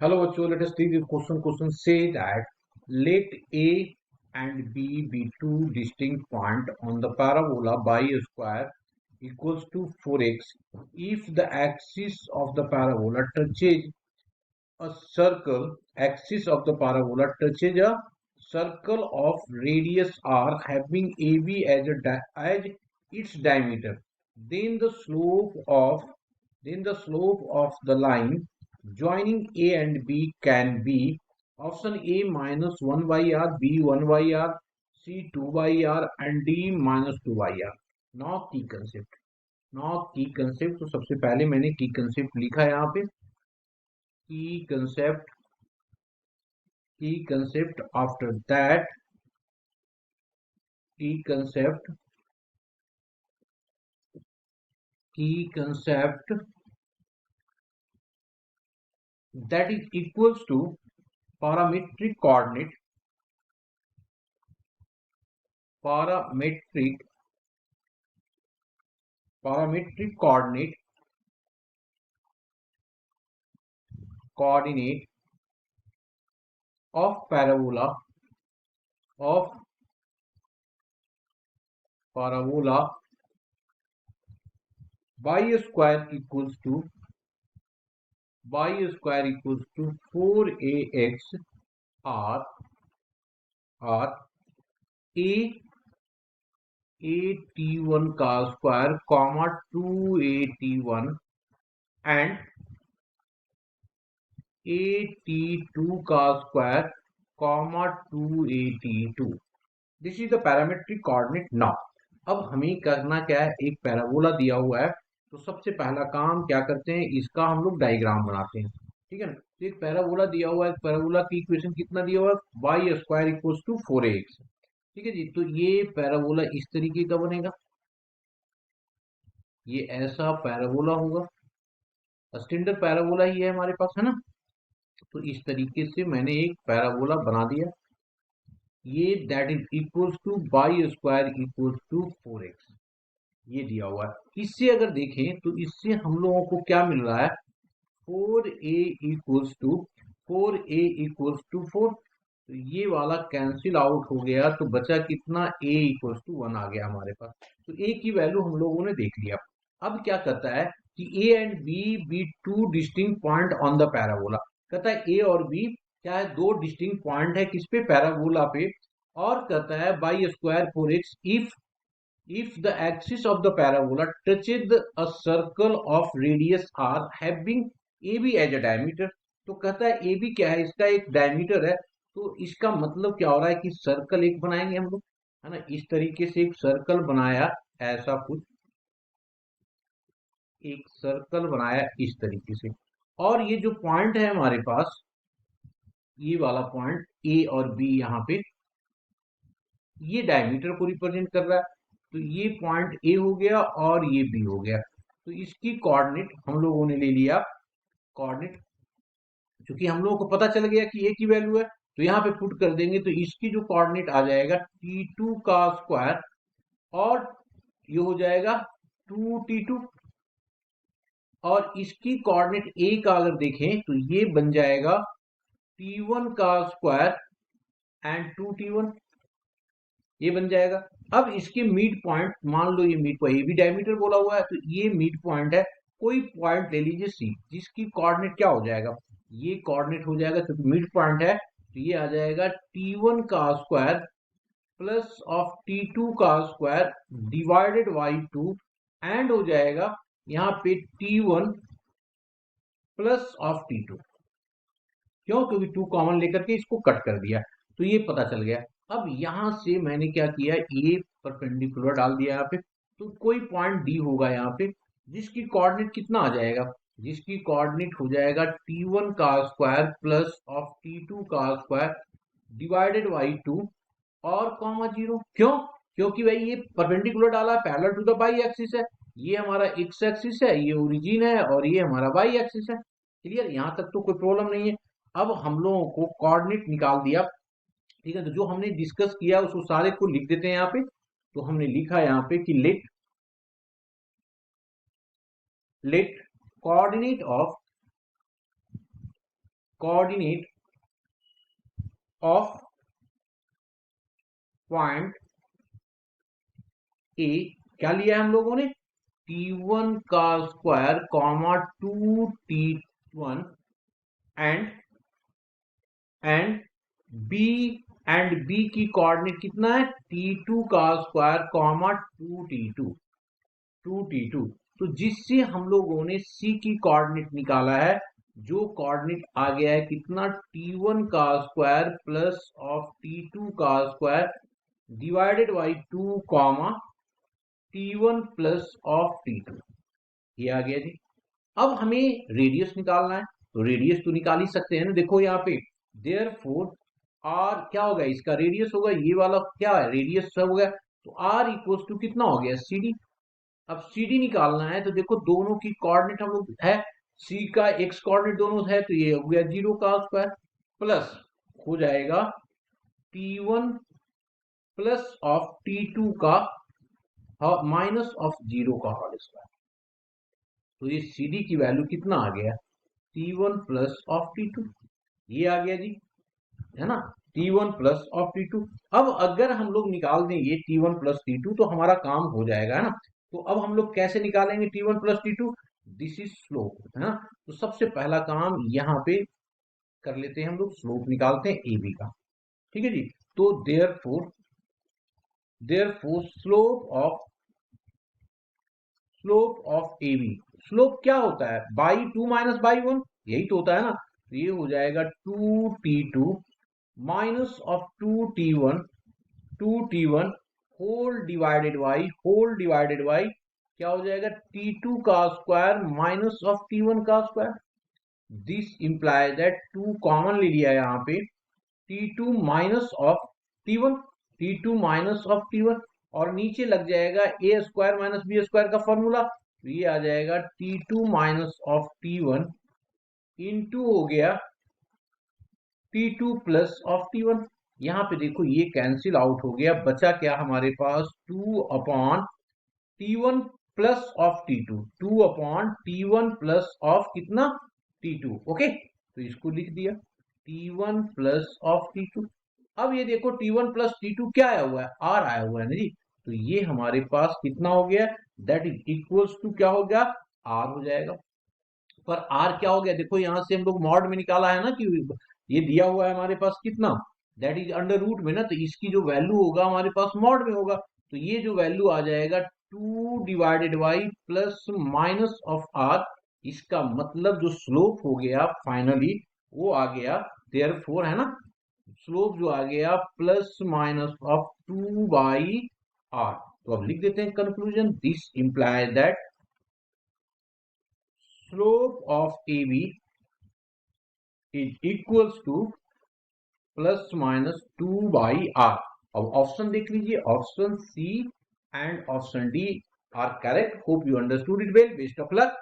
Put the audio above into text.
Hello, bachcho. Let us take this question. Question say that let A and B be two distinct points on the parabola y square equals to 4x if the axis of the parabola touches a circle. Axis of the parabola touches a circle of radius r having AB as its diameter. Then the slope of the line joining A and B can be option A minus 1 by r, B 1 by r, C 2 by r and D minus 2 by r. Now key concept. तो सबसे पहले मैंने की concept लिखा है यहाँ पे की concept. After that key concept that is equals to parametric coordinate of parabola y square equals to 4ax r a t1 का square comma 2at1 and at2 का square comma 2at2. This is the parametric coordinate. Now अब हमें करना क्या है, एक parabola दिया हुआ है तो सबसे पहला काम क्या करते हैं, इसका हम लोग डायग्राम बनाते हैं. ठीक है ना. तो एक पैराबोला दिया हुआ है, पैराबोला की इक्वेशन कितना दिया हुआ है, Y square equals to 4ax. ठीक है जी. तो ये पैराबोला इस तरीके का बनेगा, ये ऐसा पैराबोला होगा. स्टैंडर्ड पैराबोला ही है हमारे पास, है ना. तो इस तरीके से मैंने एक पैराबोला बना दिया. ये that is equals to y square equals to 4x, ये दिया हुआ है. इससे अगर देखें तो इससे हम लोगों को क्या मिल रहा है, 4a इक्वल्स टू 4. तो ये वाला कैंसिल आउट हो गया तो बचा कितना, a इक्वल्स टू 1 आ गया हमारे पास. तो a की वैल्यू हम लोगों ने देख लिया. अब क्या कहता है कि a and b B two distinct point on the parabola. कहता है a और b क्या है, दो डिस्टिंक्ट पॉइंट है किस पे, पैराबोला पे. और कहता है by square 4x if the axis of the parabola touches a circle of radius r having AB as a diameter. तो कहता है AB क्या है, इसका एक डायमीटर है. तो इसका मतलब क्या हो रहा है कि सर्कल एक बनाएंगे हम लोग, है ना. इस तरीके से एक सर्कल बनाया, ऐसा कुछ एक सर्कल बनाया इस तरीके से. और ये जो पॉइंट है हमारे पास, ये वाला पॉइंट A और B यहाँ पे, ये डायमीटर को रिप्रेजेंट कर रहा है. तो ये पॉइंट ए हो गया और ये बी हो गया. तो इसकी कोऑर्डिनेट हम लोगों ने ले लिया. कोऑर्डिनेट क्योंकि हम लोगों को पता चल गया कि ए की वैल्यू है, तो यहाँ पे पुट कर देंगे. तो इसकी जो कोऑर्डिनेट आ जाएगा t2 का स्क्वायर, और ये हो जाएगा 2t2. और इसकी कोऑर्डिनेट ए का अगर देखें तो ये बन जाएगा t1 का स्क्वायर एंड 2t1, ये बन जाएगा. अब इसके मिड पॉइंट मान लो, ये मिड पॉइंट, ये भी डायमीटर बोला हुआ है तो ये मिड पॉइंट है. कोई पॉइंट ले लीजिए सी, जिसकी कोऑर्डिनेट क्या हो जाएगा, ये कोऑर्डिनेट हो जाएगा क्योंकि मिड पॉइंट है. तो ये आ जाएगा t1 का स्क्वायर प्लस ऑफ t2 का स्क्वायर डिवाइडेड बाई 2, एंड हो जाएगा यहाँ पे t1 प्लस ऑफ t2. क्यों, क्योंकि 2 कॉमन लेकर के इसको कट कर दिया. तो ये पता चल गया. अब यहां से मैंने क्या किया, ए परपेंडिकुलर डाल दिया यहाँ पे. तो कोई पॉइंट डी होगा यहाँ पे, जिसकी कोऑर्डिनेट कितना आ जाएगा, जिसकी कोऑर्डिनेट हो जाएगा t1 का स्क्वायर प्लस ऑफ t2 का स्क्वायर डिवाइडेड बाई 2 और कॉमा 0. क्यों, क्योंकि भाई ये परपेंडिकुलर डाला, parallel to the y axis है. ये हमारा एक्स एक्सिस है, ये ओरिजिन है, और ये हमारा वाई एक्सिस है. क्लियर, यहां तक तो कोई प्रॉब्लम नहीं है. अब हम लोगों को कोऑर्डिनेट निकाल दिया. ठीक है, तो जो हमने डिस्कस किया उसको सारे को लिख देते हैं यहाँ पे. तो हमने लिखा यहाँ पे कि let coordinate of coordinate of point A, क्या लिया है हम लोगों ने, t1 का square comma 2t1 and B, and B की कोऑर्डिनेट कितना है, t2 का स्क्वायर कॉमा 2t2। तो जिससे हम लोगों ने c की कोऑर्डिनेट निकाला है, जो कोऑर्डिनेट आ गया है कितना, t1 का स्क्वायर प्लस ऑफ t2 का square divided by 2 comma t1 plus of t2, ये आ गया जी। अब हमें रेडियस निकालना है, तो रेडियस तो निकाल ही सकते हैं ना, देखो यहाँ पे देयरफॉर आर क्या होगा, इसका रेडियस होगा, ये वाला क्या है रेडियस सब हो गया, तो आर इक्वल्स टू कितना हो गया, सी डी। अब सी डी निकालना है, तो देखो दोनों की कोऑर्डिनेट हम लोग है, सी का एक्स कोऑर्डिनेट दोनों है, तो ये हो गया 0 का स्क्वायर प्लस हो जाएगा t1 प्लस ऑफ t2 का माइनस ऑफ 0 का होल स्क्वायर। तो ये सी डी की वैल्यू कितना आ गया, t1 प्लस ऑफ t2, ये आ गया जी, है ना, t1 प्लस ऑफ t2। अब अगर हम लोग निकाल देंगे t1 प्लस t2 तो हमारा काम हो जाएगा, है ना। तो अब हम लोग कैसे निकालेंगे t1 plus t2, this is slope, है ना। तो सबसे पहला काम यहाँ पे कर लेते हैं हम लोग, स्लोप निकालते हैं ए बी का, ठीक है जी। तो therefore slope of A B, slope क्या होता है, बाई 2 माइनस बाई 1, यही तो होता है ना। तो ये हो जाएगा 2t2 minus of 2t1 whole divided by क्या हो जाएगा, t2 का स्क्वायर माइनस ऑफ t1 का square. This implies that 2 common ले लिया यहाँ पे, t2 माइनस ऑफ t1 और नीचे लग जाएगा ए स्क्वायर माइनस बी स्क्वायर का फॉर्मूला, तो ये आ जाएगा t2 minus of t1 into हो गया t2 प्लस ऑफ t1। यहाँ पे देखो ये कैंसिल आउट हो गया, बचा क्या हमारे पास, 2 upon t1 plus of t2, 2 upon t1 plus of कितना, t2, ओके। तो इसको लिख दिया t1 प्लस ऑफ t2। अब ये देखो t1 प्लस t2 क्या आया हुआ है, r आया हुआ है ना जी। तो ये हमारे पास कितना हो गया, दैट इज इक्वल्स टू क्या हो गया, r हो जाएगा। पर r क्या हो गया, देखो यहां से हम लोग मॉड में निकाला है ना, कि ये दिया हुआ है हमारे पास कितना, दैट इज अंडर रूट में ना, तो इसकी जो वैल्यू होगा हमारे पास मॉड में होगा, तो ये जो वैल्यू आ जाएगा 2 divided by plus minus of r। इसका मतलब जो स्लोप हो गया फाइनली वो आ गया, देयरफॉर, है ना, स्लोप जो आ गया plus minus of 2 by r। तो अब लिख देते हैं conclusion, this implies that slope of A B is equals to plus minus 2 by r। अब ऑप्शन देख लीजिए, option C and option D are correct. Hope you understood it well, best of luck.